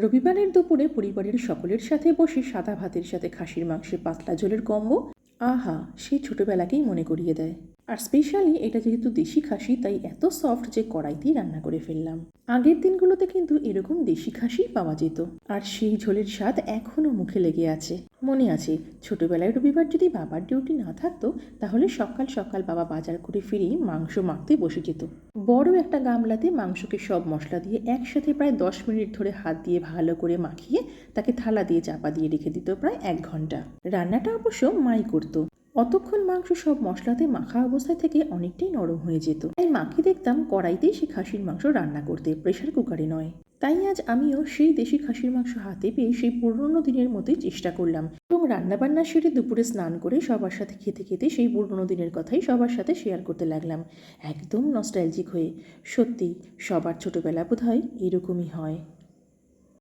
রবিবারের দুপুরে পরিবারের সকলের সাথে বসে সাদা ভাতের সাথে খাসির মাংসের পাতলা ঝোলের কম্বো আহা, সেই ছোটবেলাকেই মনে করিয়ে দেয়। আর স্পেশালি এটা যেহেতু দেশি খাসি, তাই এত সফট যে কড়াইতেই রান্না করে ফেললাম। আগের দিনগুলোতে কিন্তু এরকম দেশি খাসি পাওয়া যেত, আর সেই ঝোলের স্বাদ এখনো মুখে লেগে আছে। মনে আছে ছোটবেলায় রবিবার যদি বাবার ডিউটি না থাকতো, তাহলে সকাল সকাল বাবা বাজার করে ফিরেই মাংস মাখতে বসে যেত। বড় একটা গামলাতে মাংসকে সব মশলা দিয়ে একসাথে প্রায় 10 মিনিট ধরে হাত দিয়ে ভালো করে মাখিয়ে তাকে থালা দিয়ে চাপা দিয়ে রেখে দিত প্রায় 1 ঘন্টা। রান্নাটা অবশ্য মাই করতো। অতক্ষণ মাংস সব মশলাতে মাখা অবস্থায় থেকে অনেকটাই নরম হয়ে যেত। তাই মাকে দেখতাম কড়াইতেই সে খাসির মাংস রান্না করতে, প্রেশার কুকারে নয়। তাই আজ আমিও সেই দেশি খাসির মাংস হাতে পেয়ে সেই পুরনো দিনের মতোই চেষ্টা করলাম, এবং রান্নাবান্না সেরে দুপুরে স্নান করে সবার সাথে খেতে খেতে সেই পুরনো দিনের কথাই সবার সাথে শেয়ার করতে লাগলাম, একদম নস্টালজিক হয়ে। সত্যি সবার ছোটবেলা বোধহয় এরকমই হয়।